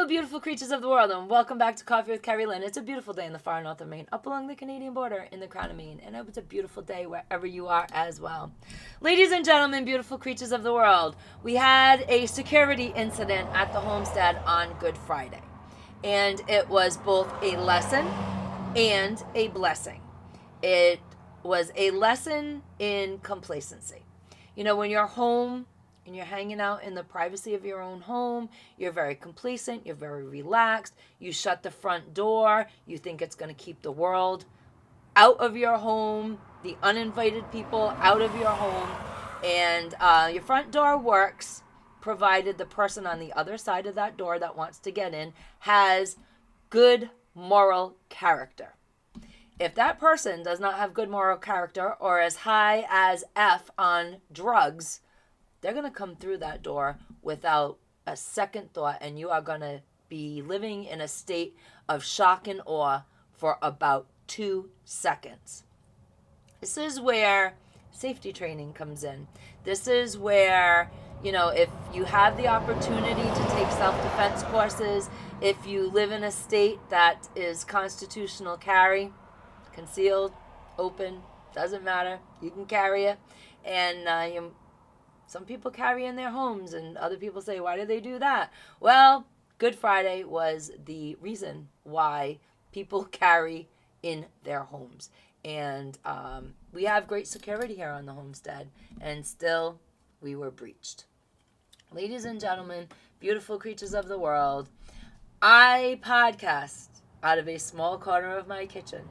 beautiful creatures of the world, and welcome back to Coffee with Kerri-Lynn. It's a beautiful day in the far north of Maine, up along the Canadian border in the Crown of Maine, and I hope it's a beautiful day wherever you are as well. Ladies and gentlemen, beautiful creatures of the world, we had a security incident at the homestead on Good Friday, and it was both a lesson and a blessing. It was a lesson in complacency. You know, when you're home and you're hanging out in the privacy of your own home, you're very complacent, you're very relaxed, you shut the front door, you think it's going to keep the world out of your home, the uninvited people out of your home, and your front door works provided the person on the other side of that door that wants to get in has good moral character. If that person does not have good moral character or is high as F on drugs, they're going to come through that door without a second thought, and you are going to be living in a state of shock and awe for about 2 seconds. This is where safety training comes in. This is where, you know, if you have the opportunity to take self-defense courses, if you live in a state that is constitutional carry, concealed, open, doesn't matter, you can carry it, and some people carry in their homes, and other people say, why do they do that? Well, Good Friday was the reason why people carry in their homes. And we have great security here on the homestead, and still we were breached. Ladies and gentlemen, beautiful creatures of the world, I podcast out of a small corner of my kitchen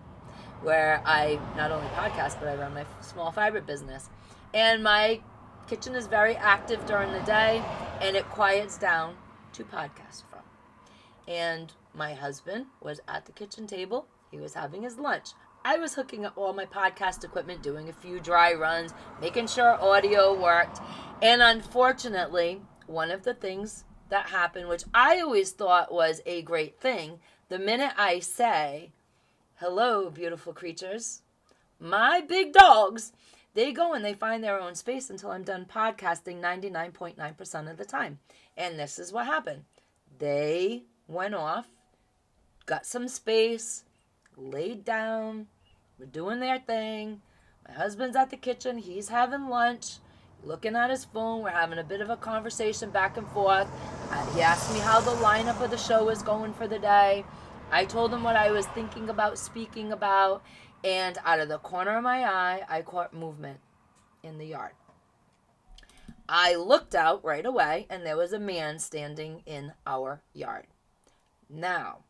where I not only podcast, but I run my small fiber business. And my kitchen is very active during the day, and it quiets down to podcast from. And my husband was at the kitchen table. He was having his lunch. I was hooking up all my podcast equipment, doing a few dry runs, making sure audio worked. And unfortunately, one of the things that happened, which I always thought was a great thing, the minute I say, hello, beautiful creatures, my big dogs, they go and they find their own space until I'm done podcasting 99.9% of the time. And this is what happened. They went off, got some space, laid down, were doing their thing. My husband's at the kitchen. He's having lunch, looking at his phone. We're having a bit of a conversation back and forth. He asked me how the lineup of the show is going for the day. I told him what I was thinking about speaking about. And out of the corner of my eye, I caught movement in the yard. I looked out right away, and there was a man standing in our yard. Now,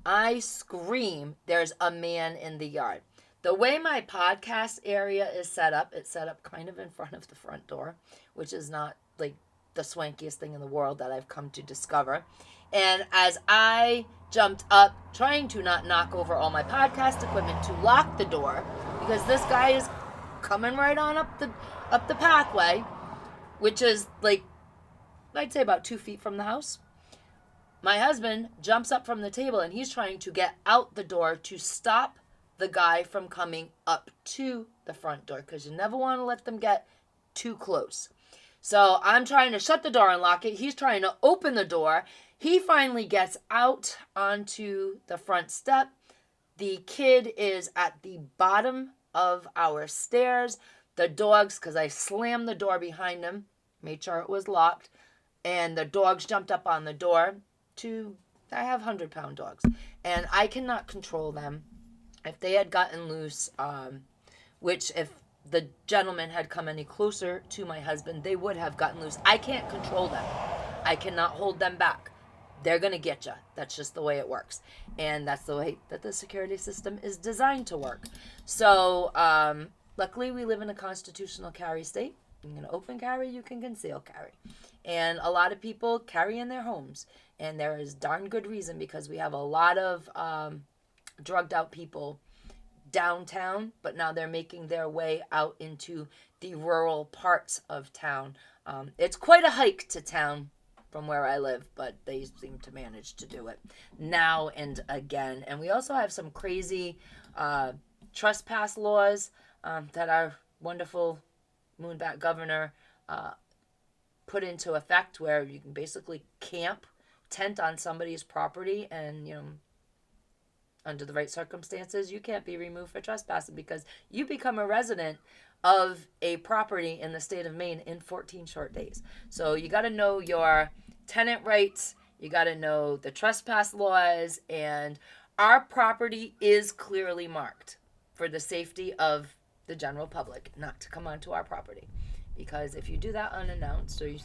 I scream, there's a man in the yard. The way my podcast area is set up, it's set up kind of in front of the front door, which is not like the swankiest thing in the world that I've come to discover. And as I jumped up, trying to not knock over all my podcast equipment to lock the door, because this guy is coming right on up the pathway, which is like, I'd say about 2 feet from the house. My husband jumps up from the table, and he's trying to get out the door to stop the guy from coming up to the front door, because you never want to let them get too close. So I'm trying to shut the door and lock it. He's trying to open the door. He finally gets out onto the front step. The kid is at the bottom of our stairs. The dogs, because I slammed the door behind him, made sure it was locked, and the dogs jumped up on the door. I have 100-pound dogs, and I cannot control them. If they had gotten loose, which if the gentleman had come any closer to my husband, they would have gotten loose. I can't control them. I cannot hold them back. They're going to get you. That's just the way it works. And that's the way that the security system is designed to work. So, luckily, we live in a constitutional carry state. You can open carry, you can conceal carry. And a lot of people carry in their homes. And there is darn good reason, because we have a lot of drugged out people downtown, but now they're making their way out into the rural parts of town. It's quite a hike to town from where I live, but they seem to manage to do it now and again. And we also have some crazy trespass laws that our wonderful Moonbat governor put into effect, where you can basically camp tent on somebody's property and, under the right circumstances, you can't be removed for trespassing because you become a resident of a property in the state of Maine in 14 short days. So you got to know your tenant rights. You got to know the trespass laws, and our property is clearly marked for the safety of the general public not to come onto our property. Because if you do that unannounced, or you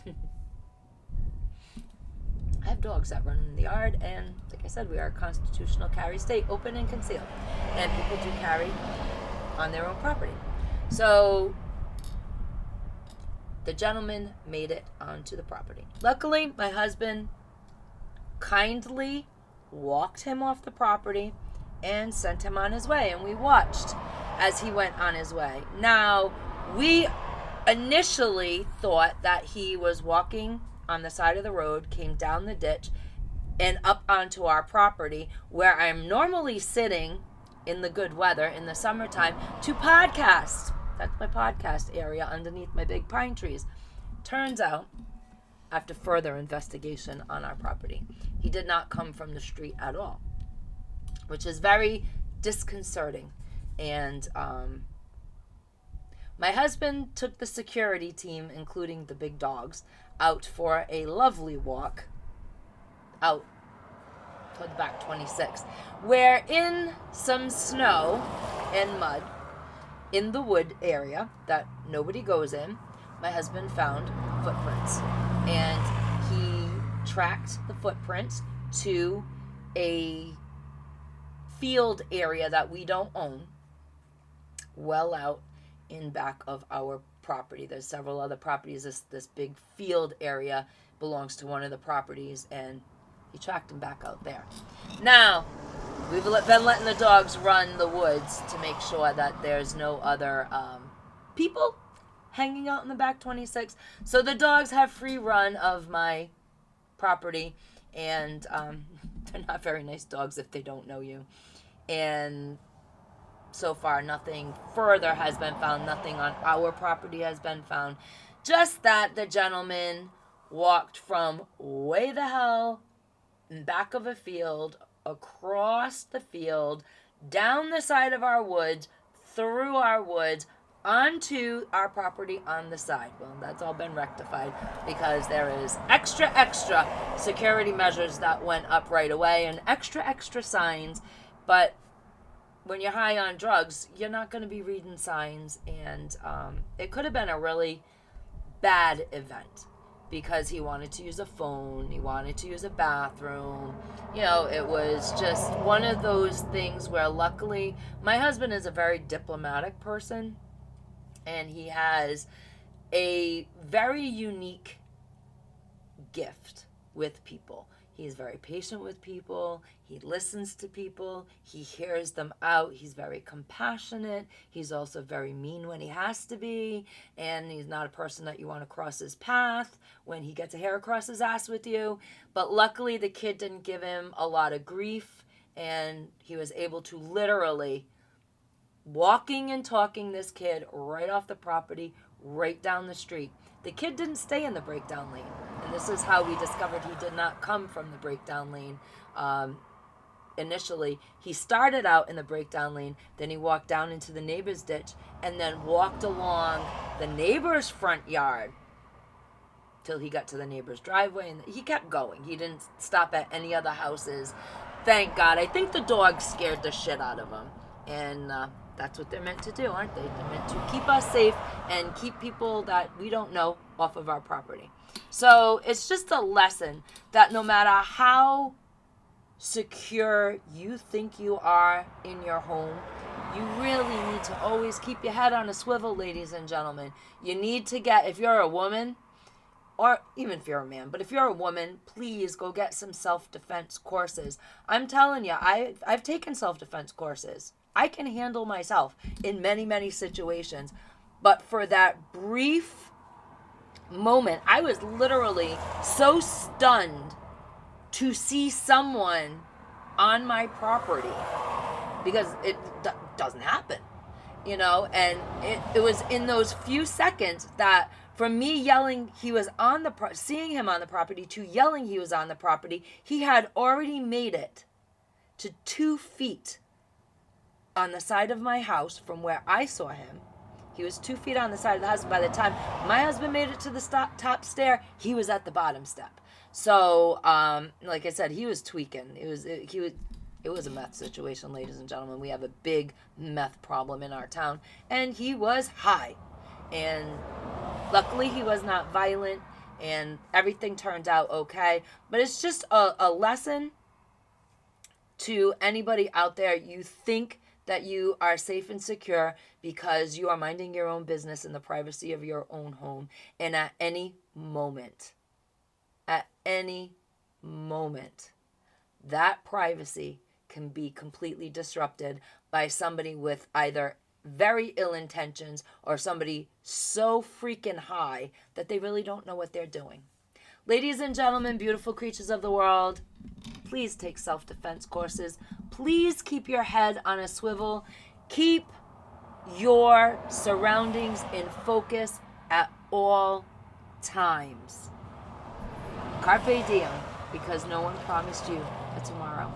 I have dogs that run in the yard, and like I said, we are a constitutional carry state, open and concealed. And people do carry on their own property. So the gentleman made it onto the property. Luckily, my husband kindly walked him off the property and sent him on his way, and we watched as he went on his way. Now, we initially thought that he was walking on the side of the road, came down the ditch and up onto our property where I'm normally sitting in the good weather in the summertime to podcast. That's my podcast area underneath my big pine trees. Turns out, after further investigation on our property, he did not come from the street at all, which is very disconcerting. And my husband took the security team, including the big dogs, out for a lovely walk out toward the back 26, where in some snow and mud in the wood area that nobody goes in, my husband found footprints, and he tracked the footprints to a field area that we don't own, well out in back of our property. There's several other properties. This big field area belongs to one of the properties, and he tracked him back out there. Now, we've been letting the dogs run the woods to make sure that there's no other people hanging out in the back 26. So the dogs have free run of my property, and they're not very nice dogs if they don't know you. And so far, nothing further has been found. Nothing on our property has been found. Just that the gentleman walked from way the hell in back of a field, across the field, down the side of our woods, through our woods, onto our property on the side. Well, that's all been rectified because there is extra security measures that went up right away and extra signs. But when you're high on drugs, you're not going to be reading signs, and it could have been a really bad event because he wanted to use a phone, he wanted to use a bathroom. It was just one of those things where luckily my husband is a very diplomatic person, and he has a very unique gift with people. He's very patient with people. He listens to people. He hears them out. He's very compassionate. He's also very mean when he has to be. And he's not a person that you want to cross his path when he gets a hair across his ass with you. But luckily, the kid didn't give him a lot of grief. And he was able to literally walking and talking this kid right off the property, right down the street. The kid didn't stay in the breakdown lane. And this is how we discovered he did not come from the breakdown lane. Initially, he started out in the breakdown lane, then he walked down into the neighbor's ditch, and then walked along the neighbor's front yard till he got to the neighbor's driveway, and he kept going. He didn't stop at any other houses. Thank God. I think the dog scared the shit out of him. And that's what they're meant to do, aren't they? They're meant to keep us safe and keep people that we don't know off of our property. So it's just a lesson that no matter how secure you think you are in your home, you really need to always keep your head on a swivel, ladies and gentlemen. You need to get, if you're a woman, or even if you're a man, but if you're a woman, please go get some self-defense courses. I'm telling you, I've taken self-defense courses. I can handle myself in many situations. But for that brief moment, I was literally so stunned to see someone on my property, because it doesn't happen, and it was in those few seconds that From me yelling he was on the seeing him on the property to yelling he was on the property, he had already made it to 2 feet on the side of my house from where I saw him. He was 2 feet on the side of the house. By the time my husband made it to the top stair, he was at the bottom step. So, like I said, he was tweaking. It was a meth situation, ladies and gentlemen. We have a big meth problem in our town, and he was high. And luckily, he was not violent, and everything turned out okay. But it's just a lesson to anybody out there. You think that you are safe and secure because you are minding your own business in the privacy of your own home. And at any moment, that privacy can be completely disrupted by somebody with either very ill intentions or somebody so freaking high that they really don't know what they're doing. Ladies and gentlemen, beautiful creatures of the world, please take self-defense courses. Please keep your head on a swivel. Keep your surroundings in focus at all times. Carpe diem, because no one promised you a tomorrow.